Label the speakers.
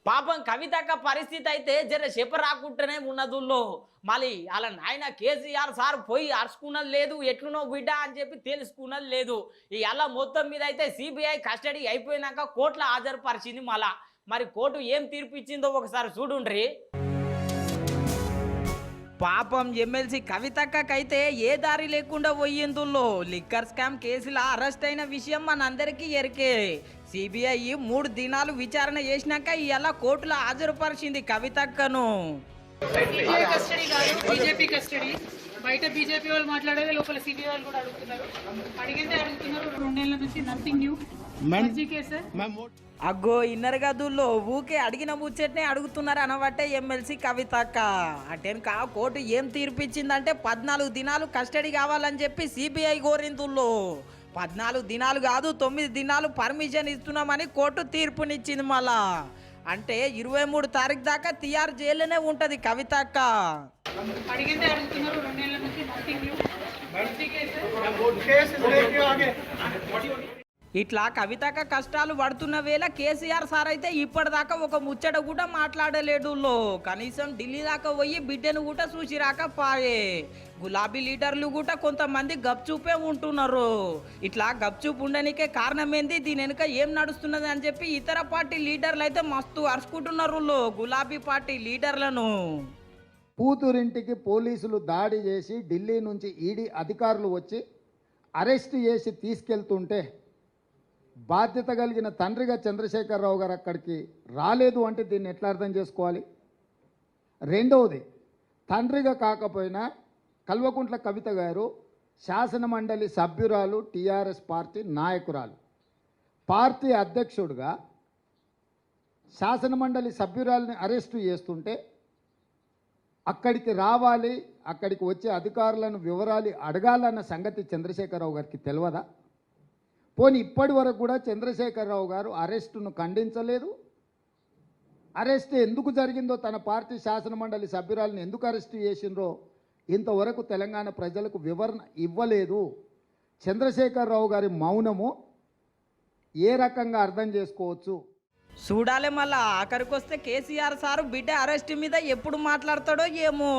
Speaker 1: పాపం కవితక్క పరిస్థితి అయితే జర చెప్ప రాకుండానే ఉన్నదుల్లో మళ్ళీ అలా నాయన కేసీఆర్ సార్ పోయి అరుచుకున్నది లేదు ఎట్లునో బిడ్డ అని చెప్పి తెలుసుకున్నది లేదు అలా మొత్తం మీద అయితే సిబిఐ కస్టడీ అయిపోయినాక కోర్టులో హాజరుపరిచింది మళ్ళా మరి కోర్టు ఏం తీర్పు ఇచ్చిందో ఒకసారి చూడుండ్రి పాపం ఎమ్మెల్సీ కవితక్కకైతే ఏ దారి లేకుండా పోయిందుల్లో లిక్కర్ స్కామ్ కేసులో అరెస్ట్ అయిన విషయం మనందరికీ ఎరికే సిబిఐ 3 దినాలు విచారణ చేసినాక ఇలా కోర్టులో హాజరుపరిచింది కవితక్కను
Speaker 2: బీజేపీ కస్టడీ బయట బీజేపీ వాళ్ళు మాట్లాడేది లోపల సిబిఐ వాళ్ళు కూడా అడుగుతున్నారు 2 నెలల నుంచి నథింగ్ న్యూ
Speaker 1: అగ్గో ఇన్నర్ గదుల్లో ఊకే అడిగిన ముచ్చట్నే అడుగుతున్నారు అనబట్టే ఎమ్మెల్సీ కవితక్క అటెనక కోర్టు ఏం తీర్పిచ్చిందంటే 14 దినాలు కస్టడీ కావాలని చెప్పి సిబిఐ కోరిందుల్లో 14 దినాలు కాదు 9 దినాలు పర్మిషన్ ఇస్తున్నామని కోర్టు తీర్పునిచ్చింది మళ్ళా అంటే 23 తారీఖు దాకా తిహార్ జైల్లోనే ఉంటది కవితక్క
Speaker 2: అడిగితే అడుగుతున్నారు 2 నెలల నుంచి నథింగ్ న్యూ
Speaker 1: ఇట్లా కవితక్క కష్టాలు పడుతున్న వేళ కేసీఆర్ సార్ అయితే ఇప్పటిదాకా ఒక ముచ్చట కూడా మాట్లాడలేడు కనీసం ఢిల్లీ దాకా పోయి బిడ్డను కూడా చూసి రాకపాయే గులాబీ లీడర్లు కూడా కొంతమంది గప్చూపే ఉంటున్నారు ఇట్లా గప్చూప్ ఉండనికే కారణం ఏంది దీని వెనుక ఏం నడుస్తున్నది అని చెప్పి ఇతర పార్టీ లీడర్లు అయితే మస్తు అరుచుకుంటున్నారు గులాబీ పార్టీ లీడర్లను
Speaker 3: కూతురింటికి పోలీసులు దాడి చేసి ఢిల్లీ నుంచి ఈడీ అధికారులు వచ్చి అరెస్ట్ చేసి తీసుకెళ్తుంటే బాధ్యత కలిగిన తండ్రిగా చంద్రశేఖరరావు గారు అక్కడికి రాలేదు అంటే దీన్ని ఎట్లా అర్థం చేసుకోవాలి రెండవది తండ్రిగా కాకపోయినా కల్వకుంట్ల కవిత గారు శాసనమండలి సభ్యురాలు టీఆర్ఎస్ పార్టీ నాయకురాలు పార్టీ అధ్యక్షుడిగా శాసనమండలి సభ్యురాలని అరెస్టు చేస్తుంటే అక్కడికి రావాలి అక్కడికి వచ్చే అధికారులను వివరాలు అడగాలన్న సంగతి చంద్రశేఖరరావు గారికి తెలియదా పోనీ ఇప్పటి వరకు కూడా చంద్రశేఖరరావు గారు అరెస్టును ఖండించలేదు అరెస్ట్ ఎందుకు జరిగిందో తన పార్టీ శాసనమండలి సభ్యురాలను ఎందుకు అరెస్టు చేసిండ్రో ఇంతవరకు తెలంగాణ ప్రజలకు వివరణ ఇవ్వలేదు చంద్రశేఖరరావు గారి మౌనము ఏ రకంగా అర్థం చేసుకోవచ్చు
Speaker 1: చూడాలి మళ్ళా ఆఖరికి వస్తే కేసీఆర్ సారు బిడ్డ అరెస్ట్ మీద ఎప్పుడు మాట్లాడతాడో ఏమో